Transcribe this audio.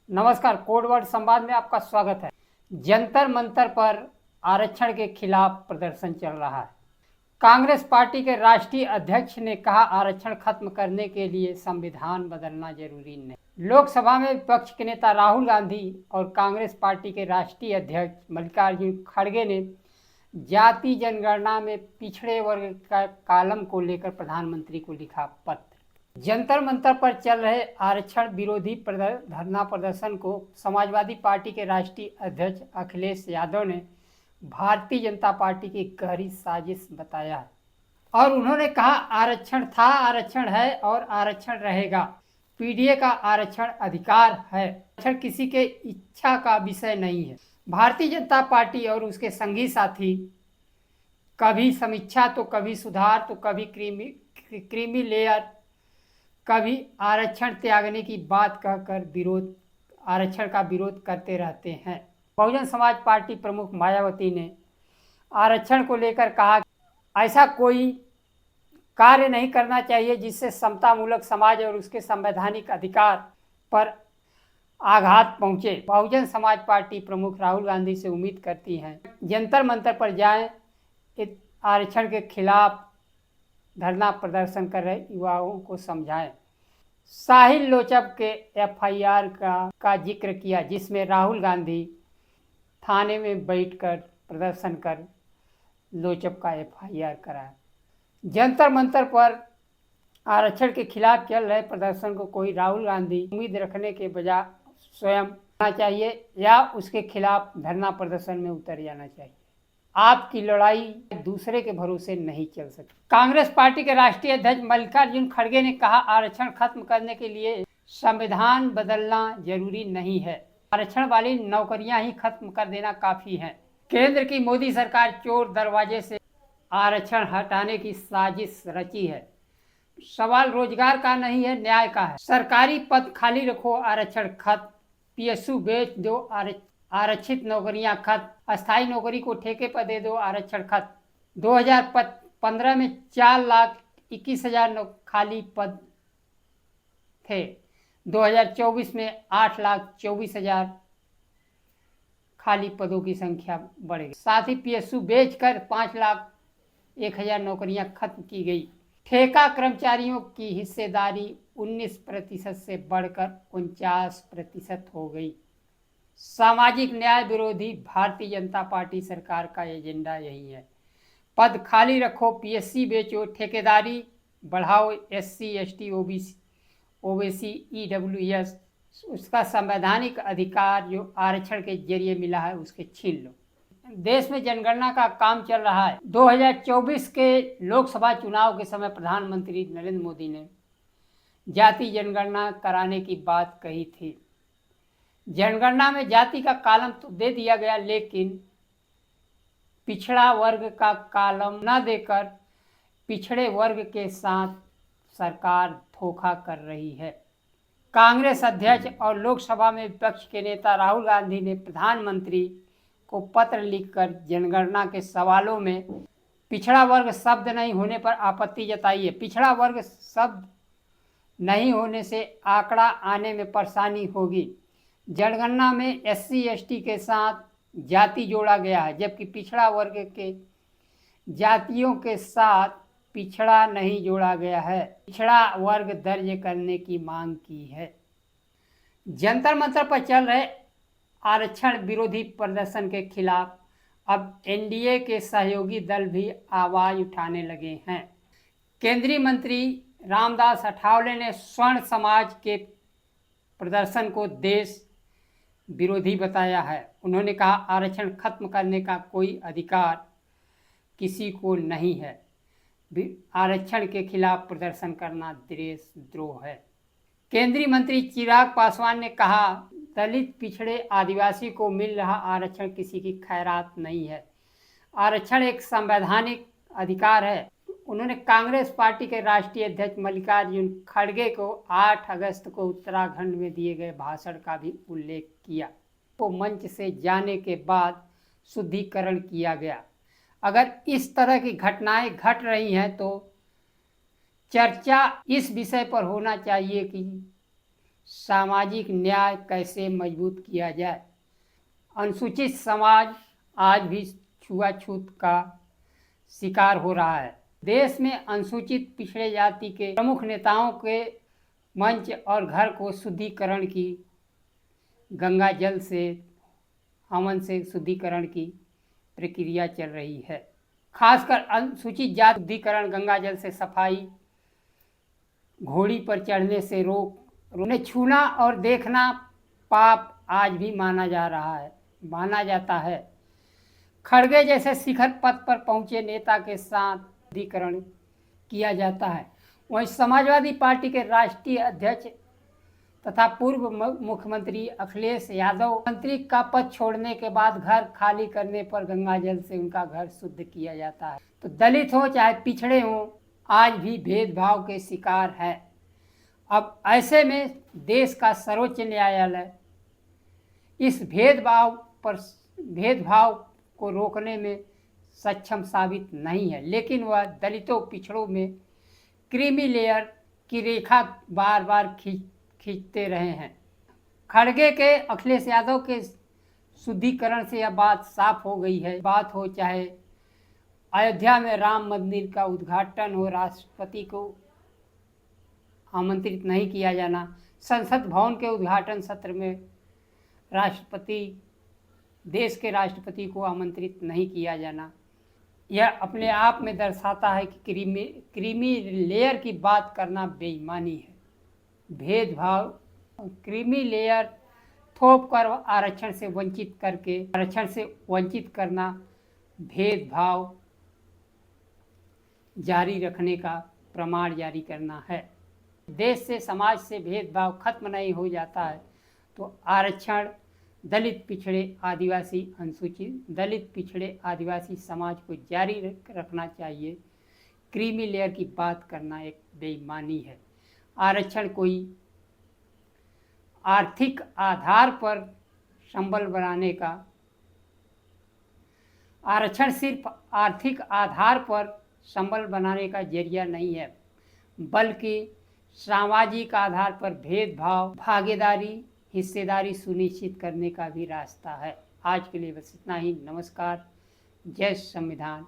नमस्कार, कोडवर्ड संवाद में आपका स्वागत है। जंतर मंतर पर आरक्षण के खिलाफ प्रदर्शन चल रहा है। कांग्रेस पार्टी के राष्ट्रीय अध्यक्ष ने कहा, आरक्षण खत्म करने के लिए संविधान बदलना जरूरी नहीं। लोकसभा में विपक्ष के नेता राहुल गांधी और कांग्रेस पार्टी के राष्ट्रीय अध्यक्ष मल्लिकार्जुन खड़गे ने जाति जनगणना में पिछड़े वर्ग का कॉलम को लेकर प्रधानमंत्री को लिखा पत्र। जंतर मंतर पर चल रहे आरक्षण विरोधी धरना प्रदर्शन को समाजवादी पार्टी के राष्ट्रीय अध्यक्ष अखिलेश यादव ने भारतीय जनता पार्टी की गहरी साजिश बताया है और उन्होंने कहा, आरक्षण था, आरक्षण है और आरक्षण रहेगा। पीडीए का आरक्षण अधिकार है, आरक्षण किसी के इच्छा का विषय नहीं है। भारतीय जनता पार्टी और उसके संगी साथी कभी समीक्षा तो कभी सुधार तो कभी क्रीमी लेयर, कभी आरक्षण त्यागने की बात कहकर आरक्षण का विरोध करते रहते हैं। बहुजन समाज पार्टी प्रमुख मायावती ने आरक्षण को लेकर कहा, ऐसा कोई कार्य नहीं करना चाहिए जिससे समतामूलक समाज और उसके संवैधानिक अधिकार पर आघात पहुंचे। बहुजन समाज पार्टी प्रमुख राहुल गांधी से उम्मीद करती हैं जंतर मंतर पर जाएं, आरक्षण के खिलाफ धरना प्रदर्शन कर रहे युवाओं को समझाएं। साहिल लोचब के एफआईआर का जिक्र किया, जिसमें राहुल गांधी थाने में बैठकर प्रदर्शन कर लोचब का एफआईआर कराया। जंतर मंतर पर आरक्षण के खिलाफ चल रहे प्रदर्शन को कोई राहुल गांधी उम्मीद रखने के बजाय स्वयं करना चाहिए या उसके खिलाफ धरना प्रदर्शन में उतर जाना चाहिए। आपकी लड़ाई दूसरे के भरोसे नहीं चल सकती। कांग्रेस पार्टी के राष्ट्रीय अध्यक्ष मल्लिकार्जुन खड़गे ने कहा, आरक्षण खत्म करने के लिए संविधान बदलना जरूरी नहीं है, आरक्षण वाली नौकरियां ही खत्म कर देना काफी है। केंद्र की मोदी सरकार चोर दरवाजे से आरक्षण हटाने की साजिश रची है। सवाल रोजगार का नहीं है, न्याय का है। सरकारी पद खाली रखो, आरक्षण खत्म। पीएसयू बेच दो, आरक्षित नौकरियां खत्म। अस्थायी नौकरी को ठेके पर दे दो, आरक्षण खत्म। 2015 में 4,21,000 खाली पद थे। 2024 में 8,24,000 खाली पदों की संख्या बढ़ गई। साथ ही पीएसयू बेचकर 5,01,000 नौकरियां खत्म की गई। ठेका कर्मचारियों की हिस्सेदारी 19% से बढ़कर 49% हो गई। सामाजिक न्याय विरोधी भारतीय जनता पार्टी सरकार का एजेंडा यही है। पद खाली रखो, पीएससी बेचो, ठेकेदारी बढ़ाओ, एससी, एसटी, ओबीसी, ईडब्ल्यूएस उसका संवैधानिक अधिकार जो आरक्षण के जरिए मिला है उसके छीन लो। देश में जनगणना का काम चल रहा है। 2024 के लोकसभा चुनाव के समय प्रधानमंत्री नरेंद्र मोदी ने जाति जनगणना कराने की बात कही थी। जनगणना में जाति का कॉलम तो दे दिया गया, लेकिन पिछड़ा वर्ग का कॉलम न देकर पिछड़े वर्ग के साथ सरकार धोखा कर रही है। कांग्रेस अध्यक्ष और लोकसभा में विपक्ष के नेता राहुल गांधी ने प्रधानमंत्री को पत्र लिखकर जनगणना के सवालों में पिछड़ा वर्ग शब्द नहीं होने पर आपत्ति जताई है। पिछड़ा वर्ग शब्द नहीं होने से आंकड़ा आने में परेशानी होगी। जनगणना में एससी एसटी के साथ जाति जोड़ा गया है, जबकि पिछड़ा वर्ग के जातियों के साथ पिछड़ा नहीं जोड़ा गया है। पिछड़ा वर्ग दर्ज करने की मांग की है। जंतर मंतर पर चल रहे आरक्षण विरोधी प्रदर्शन के खिलाफ अब एनडीए के सहयोगी दल भी आवाज उठाने लगे हैं। केंद्रीय मंत्री रामदास अठावले ने स्वर्ण समाज के प्रदर्शन को देश विरोधी बताया है। उन्होंने कहा, आरक्षण खत्म करने का कोई अधिकार किसी को नहीं है। आरक्षण के खिलाफ प्रदर्शन करना देशद्रोह है। केंद्रीय मंत्री चिराग पासवान ने कहा, दलित, पिछड़े, आदिवासी को मिल रहा आरक्षण किसी की खैरात नहीं है। आरक्षण एक संवैधानिक अधिकार है। उन्होंने कांग्रेस पार्टी के राष्ट्रीय अध्यक्ष मल्लिकार्जुन खड़गे को 8 अगस्त को उत्तराखंड में दिए गए भाषण का भी उल्लेख किया। वो मंच से जाने के बाद शुद्धिकरण किया गया। अगर इस तरह की घटनाएं घट रही हैं तो चर्चा इस विषय पर होना चाहिए कि सामाजिक न्याय कैसे मजबूत किया जाए। अनुसूचित समाज आज भी छुआछूत का शिकार हो रहा है। देश में अनुसूचित पिछड़े जाति के प्रमुख नेताओं के मंच और घर को शुद्धिकरण की गंगा जल से हवन से शुद्धिकरण की प्रक्रिया चल रही है। खासकर अनुसूचित जाति शुद्धिकरण गंगा जल से सफाई, घोड़ी पर चढ़ने से रोक, उन्हें छूना और देखना पाप आज भी माना जाता है। खड़गे जैसे शिखर पद पर पहुंचे नेता के साथ शुद्धिकरण किया जाता है। वहीं समाजवादी पार्टी के राष्ट्रीय अध्यक्ष तथा पूर्व मुख्यमंत्री अखिलेश यादव मंत्री का पद छोड़ने के बाद घर खाली करने पर गंगा जल से उनका घर शुद्ध किया जाता है। तो दलित हो चाहे पिछड़े हो, आज भी भेदभाव के शिकार है। अब ऐसे में देश का सर्वोच्च न्यायालय इस भेदभाव को रोकने में सक्षम साबित नहीं है, लेकिन वह दलितों पिछड़ों में क्रीमी लेयर की रेखा बार बार खींचते रहे हैं। खड़गे के अखिलेश यादव के शुद्धिकरण से यह बात साफ हो गई है। बात हो चाहे अयोध्या में राम मंदिर का उद्घाटन हो, राष्ट्रपति को आमंत्रित नहीं किया जाना, संसद भवन के उद्घाटन सत्र में देश के राष्ट्रपति को आमंत्रित नहीं किया जाना, यह अपने आप में दर्शाता है कि क्रीमी लेयर की बात करना बेईमानी है। भेदभाव, क्रीमी लेयर थोप कर आरक्षण से वंचित करना भेदभाव जारी रखने का प्रमाण जारी करना है। देश से, समाज से भेदभाव खत्म नहीं हो जाता है तो आरक्षण दलित पिछड़े आदिवासी समाज को जारी रखना चाहिए। क्रीमी लेयर की बात करना एक बेईमानी है। आरक्षण कोई आर्थिक आधार पर संबल बनाने का, आरक्षण सिर्फ आर्थिक आधार पर संबल बनाने का जरिया नहीं है, बल्कि सामाजिक आधार पर भेदभाव, भागीदारी, हिस्सेदारी सुनिश्चित करने का भी रास्ता है। आज के लिए बस इतना ही। नमस्कार। जय संविधान।